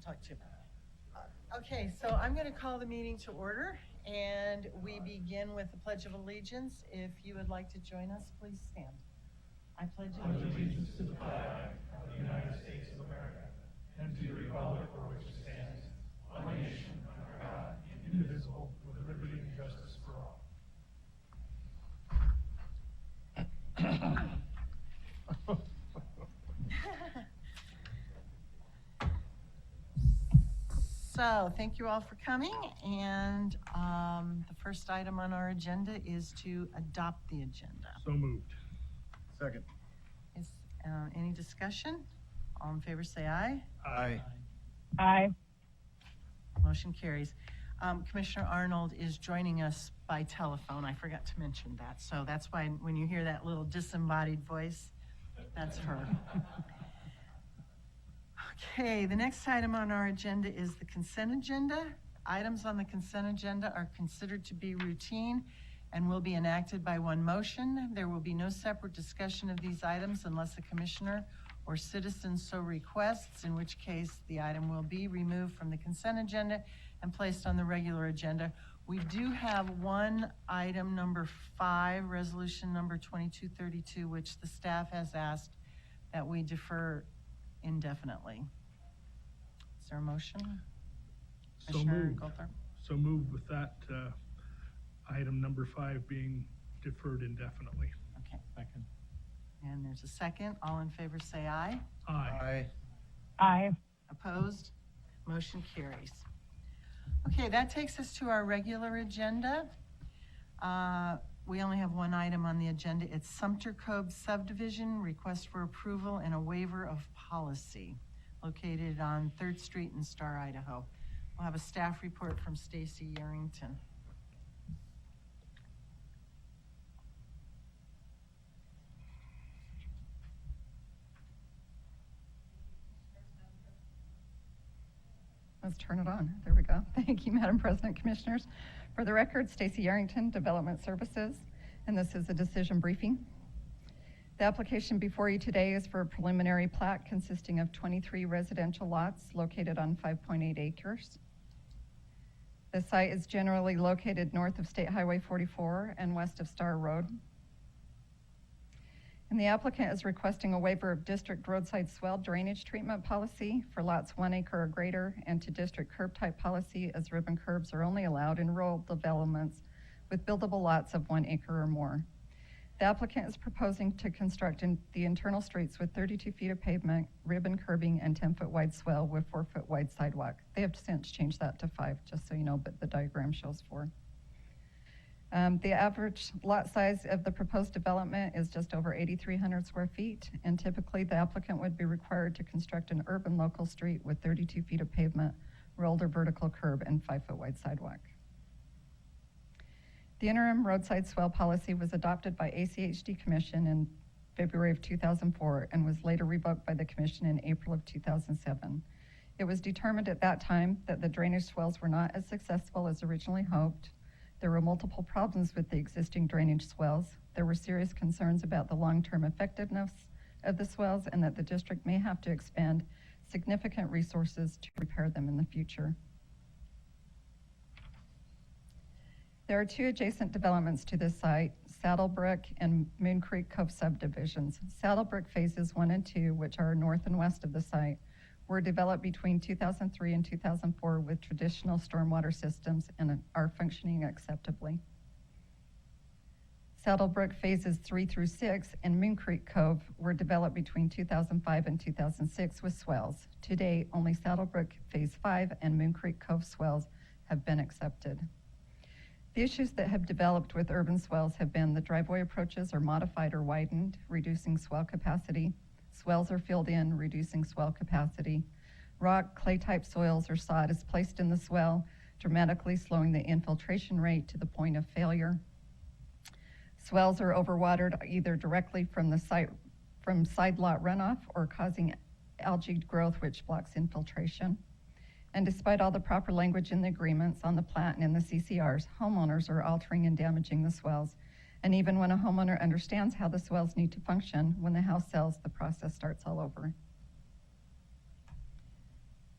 talk to you. Okay, so I'm going to call the meeting to order, and we begin with the Pledge of Allegiance. If you would like to join us, please stand. I pledge allegiance to the flag of the United States of America and to the republic for which it stands, one nation under God, indivisible, with liberty and justice for all. So, thank you all for coming, and the first item on our agenda is to adopt the agenda. So moved. Second. Is any discussion? All in favor say aye. Aye. Aye. Motion carries. Commissioner Arnold is joining us by telephone. I forgot to mention that. So that's why when you hear that little disembodied voice, that's her. Okay, the next item on our agenda is the consent agenda. Items on the consent agenda are considered to be routine and will be enacted by one motion. There will be no separate discussion of these items unless a commissioner or citizen so requests, in which case the item will be removed from the consent agenda and placed on the regular agenda. We do have one item, number 5, resolution number 2232, which the staff has asked that we defer indefinitely. Is there a motion? So Commissioner moved. Goldthorpe? So moved with that item number 5 being deferred indefinitely. Okay, Second. and there's a second. All in favor say aye. Aye. Aye. Opposed? Motion carries. Okay, that takes us to our regular agenda. We only have one item on the agenda. It's Sumter Cove subdivision, request for approval and a waiver of policy located on 3rd Street in Star, Idaho. We'll have a staff report from Stacy Yarrington. Let's turn it on. There we go. Thank you, Madam President, Commissioners. For the record, Stacy Yarrington, Development Services, and this is a decision briefing. The application before you today is for a preliminary plat consisting of 23 residential lots located on 5.8 acres. The site is generally located north of State Highway 44 and west of Star Road. And the applicant is requesting a waiver of district roadside swell drainage treatment policy for lots 1 acre or greater, and to district curb type policy, as ribbon curbs are only allowed in rural developments with buildable lots of 1 acre or more. The applicant is proposing to construct the internal streets with 32 feet of pavement, ribbon curbing, and 10-foot wide swell with 4-foot wide sidewalk. They have since changed that to 5, just so you know, but the diagram shows 4. The average lot size of the proposed development is just over 8,300 square feet, and typically the applicant would be required to construct an urban local street with 32 feet of pavement, rolled or vertical curb, and 5-foot wide sidewalk. The interim roadside swell policy was adopted by ACHD Commission in February of 2004 and was later revoked by the Commission in April of 2007. It was determined at that time that the drainage swells were not as successful as originally hoped. There were multiple problems with the existing drainage swells. There were serious concerns about the long-term effectiveness of the swells and that the district may have to expend significant resources to repair them in the future. There are 2 adjacent developments to this site, Saddlebrook and Moon Creek Cove subdivisions. Saddlebrook phases 1 and 2, which are north and west of the site, were developed between 2003 and 2004 with traditional stormwater systems and are functioning acceptably. Saddlebrook phases 3 through 6 and Moon Creek Cove were developed between 2005 and 2006 with swells. To date, only Saddlebrook phase 5 and Moon Creek Cove swells have been accepted. The issues that have developed with urban swells have been the driveway approaches are modified or widened, reducing swell capacity. Swells are filled in, reducing swell capacity. Rock, clay-type soils or sod is placed in the swell, dramatically slowing the infiltration rate to the point of failure. Swells are overwatered either directly from side lot runoff or causing algae growth, which blocks infiltration. And despite all the proper language in the agreements on the plat and in the CCRs, homeowners are altering and damaging the swells. And even when a homeowner understands how the swells need to function, when the house sells, the process starts all over.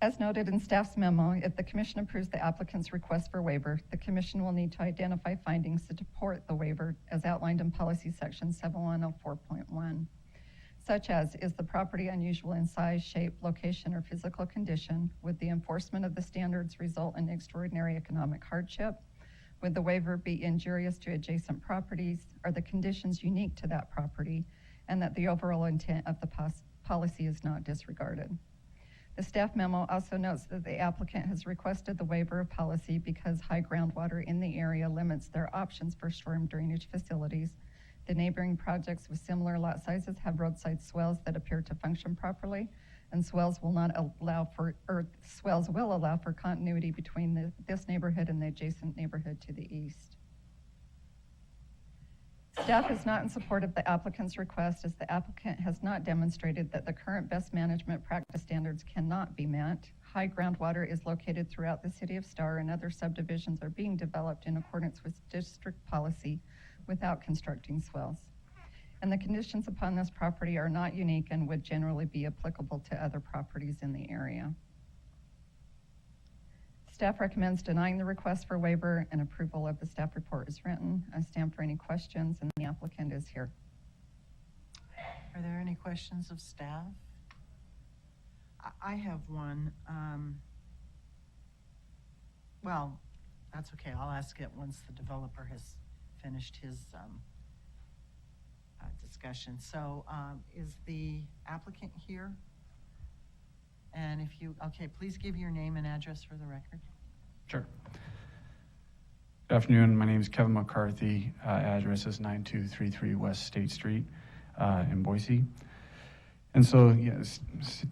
As noted in staff's memo, if the commission approves the applicant's request for waiver, the commission will need to identify findings to support the waiver as outlined in policy section 7104.1, such as, is the property unusual in size, shape, location, or physical condition? Would the enforcement of the standards result in extraordinary economic hardship? Would the waiver be injurious to adjacent properties? Are the conditions unique to that property? And that the overall intent of the policy is not disregarded. The staff memo also notes that the applicant has requested the waiver of policy because high groundwater in the area limits their options for storm drainage facilities. The neighboring projects with similar lot sizes have roadside swells that appear to function properly, and swells will allow for continuity between this neighborhood and the adjacent neighborhood to the east. Staff is not in support of the applicant's request, as the applicant has not demonstrated that the current best management practice standards cannot be met. High groundwater is located throughout the city of Star, and other subdivisions are being developed in accordance with district policy without constructing swells. And the conditions upon this property are not unique and would generally be applicable to other properties in the area. Staff recommends denying the request for waiver, and approval of the staff report is written. I stand for any questions, and the applicant is here. Are there any questions of staff? I have one. Well, that's okay. I'll ask it once the developer has finished his discussion. So is the applicant here? And if you, okay, please give your name and address for the record. Sure. Good afternoon. My name is Kevin McCarthy. Address is 9233 West State Street in Boise. And so, yes,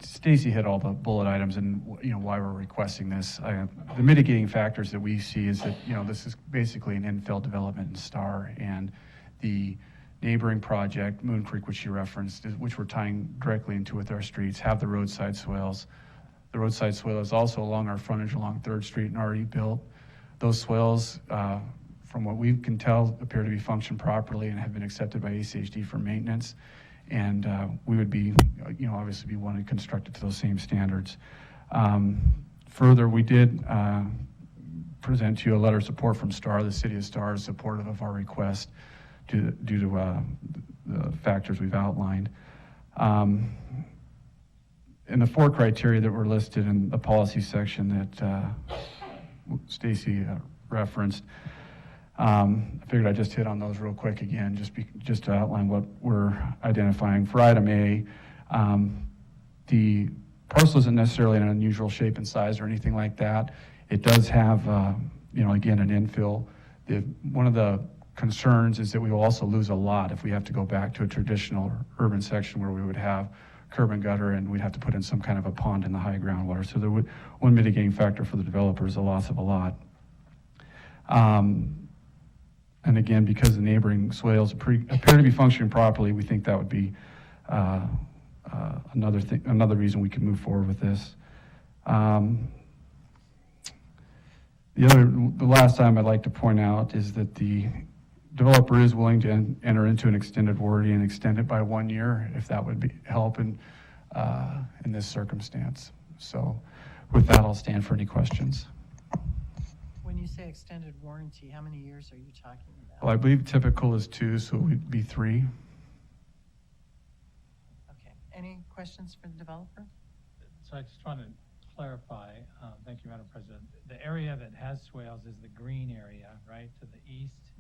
Stacy hit all the bullet items and why we're requesting this. The mitigating factors that we see is that this is basically an infill development in Star, and the neighboring project, Moon Creek, which you referenced, which we're tying directly into with our streets, have the roadside swales. The roadside swale is also along our frontage along 3rd Street and already built. Those swales, from what we can tell, appear to be functioned properly and have been accepted by ACHD for maintenance. And we would be, obviously be wanting to construct it to those same standards. Further, we did present to you a letter of support from Star. The city of Star is supportive of our request due to the factors we've outlined. And the 4 criteria that were listed in the policy section that Stacy referenced, I figured I'd just hit on those real quick again, just to outline what we're identifying. For item A, the parcel isn't necessarily an unusual shape and size or anything like that. It does have, again, an infill. One of the concerns is that we will also lose a lot if we have to go back to a traditional urban section where we would have curb and gutter, and we'd have to put in some kind of a pond in the high groundwater. So one mitigating factor for the developer is the loss of a lot. And again, because the neighboring swales appear to be functioning properly, we think that would be another reason we can move forward with this. The last time I'd like to point out is that the developer is willing to enter into an extended warranty and extend it by 1 year if that would help in this circumstance. So with that, I'll stand for any questions. When you say extended warranty, how many years are you talking about? Well, I believe typical is 2, so it would be 3. Okay. Any questions for the developer? So I just want to clarify, thank you, Madam President. The area that has swales is the green area, right, to the east?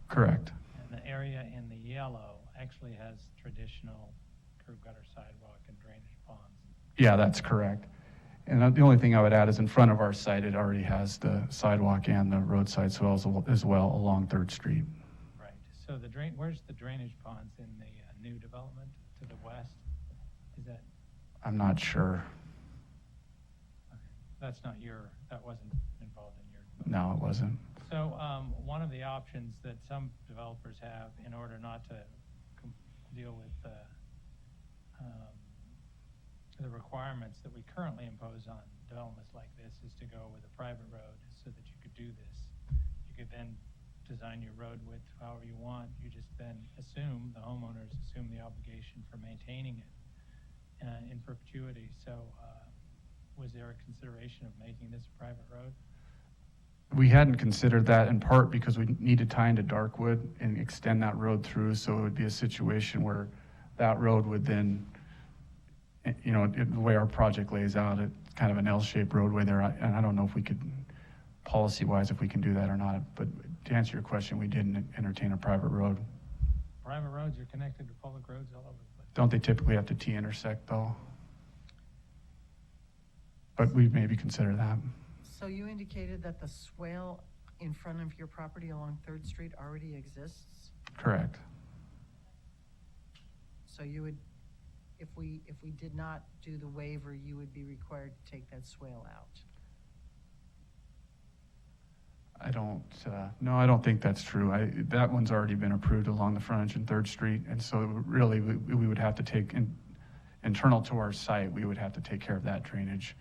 Correct. And the area in the yellow actually has traditional curb gutter, sidewalk, and drainage ponds. Yeah, that's correct. And the only thing I would add is in front of our site, it already has the sidewalk and the roadside swales as well along 3rd Street. Right. So where's the drainage ponds in the new development to the west? Is that? I'm not sure. Okay. That wasn't involved in your. No, it wasn't. So one of the options that some developers have in order not to deal with the requirements that we currently impose on developments like this is to go with a private road so that you could do this. You could then design your road width however you want. You just then the homeowners assume the obligation for maintaining it in perpetuity. So was there a consideration of making this a private road? We hadn't considered that in part because we need to tie into Darkwood and extend that road through, so it would be a situation where that road would then, you know, the way our project lays out, it's kind of an L-shaped roadway there, and I don't know if we could, policy-wise, if we can do that or not, but to answer your question, we didn't entertain a private road. Private roads are connected to public roads all over the place. Don't they typically have to T-intersect though? But we'd maybe consider that. So you indicated that the swale in front of your property along Third Street already exists? Correct. So you would, if we did not do the waiver, you would be required to take that swale out? No, I don't think that's true. That one's already been approved along the frontage in Third Street, and so really, we would have to take, internal to our site, we would have to take care of that drainage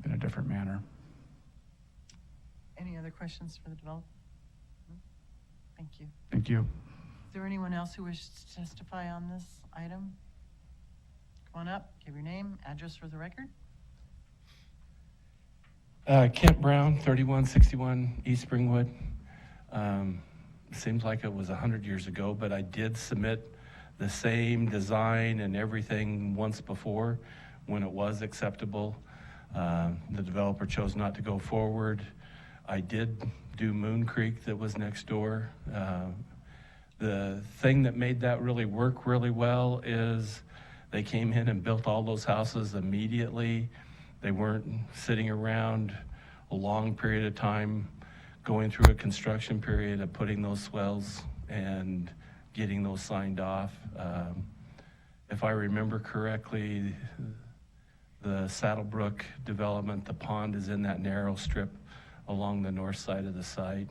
in a different manner. Any other questions for the developer? No? Thank you. Thank you. Is there anyone else who wishes to testify on this item? Come on up, give your name, address for the record. Kent Brown, 3161 East Springwood. Seems like it was 100 years ago, but I did submit the same design and everything once before when it was acceptable. The developer chose not to go forward. I did do Moon Creek that was next door. The thing that made that really work really well is they came in and built all those houses immediately. They weren't sitting around a long period of time going through a construction period of putting those swells and getting those signed off. If I remember correctly, the Saddlebrook development, the pond is in that narrow strip along the north side of the site.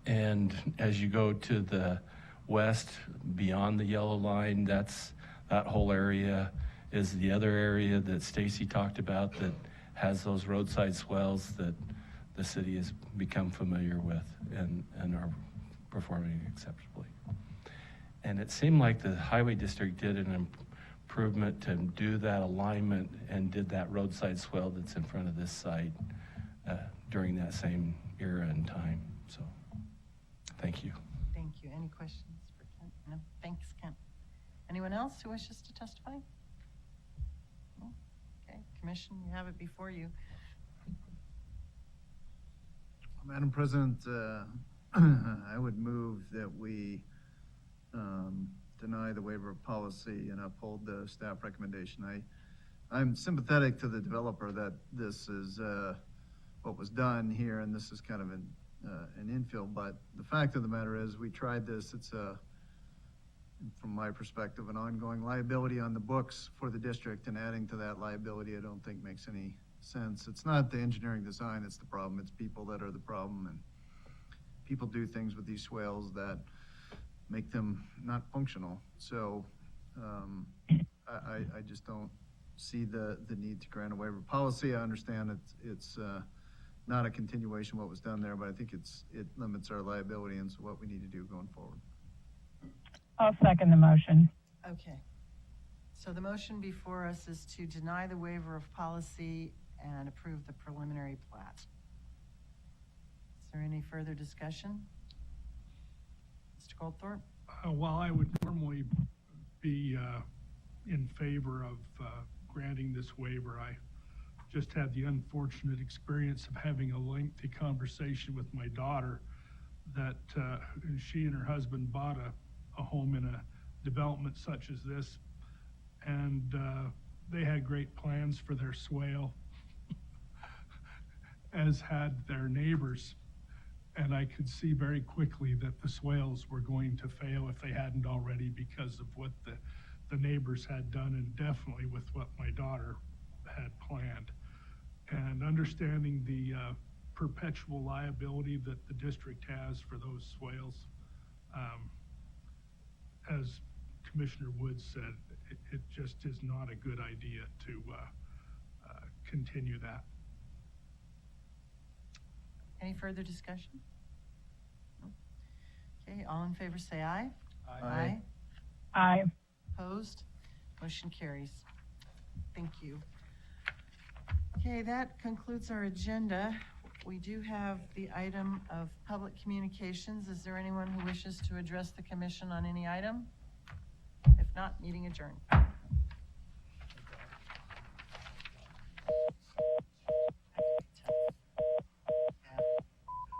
And as you go to the west, beyond the yellow line, that whole area is the other area that Stacy talked about that has those roadside swells that the city has become familiar with and are performing acceptably. And it seemed like the highway district did an improvement to do that alignment and did that roadside swell that's in front of this site during that same era and time. So, thank you. Thank you. Any questions for Kent? No, thanks, Kent. Anyone else who wishes to testify? No? Okay, Commission, you have it before you. Madam President, I would move that we deny the waiver of policy and uphold the staff recommendation. I'm sympathetic to the developer that this is what was done here, and this is kind of an infill, but the fact of the matter is we tried this. It's from my perspective, an ongoing liability on the books for the district, and adding to that liability I don't think makes any sense. It's not the engineering design that's the problem, it's people that are the problem, and people do things with these swales that make them not functional. So I just don't see the need to grant a waiver of policy. I understand it's not a continuation of what was done there, but I think it limits our liability, and so what we need to do going forward. I'll second the motion. Okay. So the motion before us is to deny the waiver of policy and approve the preliminary plat. Is there any further discussion? Mr. Goldthorpe? While I would normally be in favor of granting this waiver, I just had the unfortunate experience of having a lengthy conversation with my daughter that she and her husband bought a home in a development such as this, and they had great plans for their swale, as had their neighbors. And I could see very quickly that the swales were going to fail if they hadn't already, because of what the neighbors had done, and definitely with what my daughter had planned. And understanding the perpetual liability that the district has for those swales, as Commissioner Woods said, it just is not a good idea to continue that. Any further discussion? No? Okay, all in favor say aye. Aye. Aye. Opposed? Motion carries. Thank you. Okay, that concludes our agenda. We do have the item of public communications. Is there anyone who wishes to address the commission on any item? If not, meeting adjourned.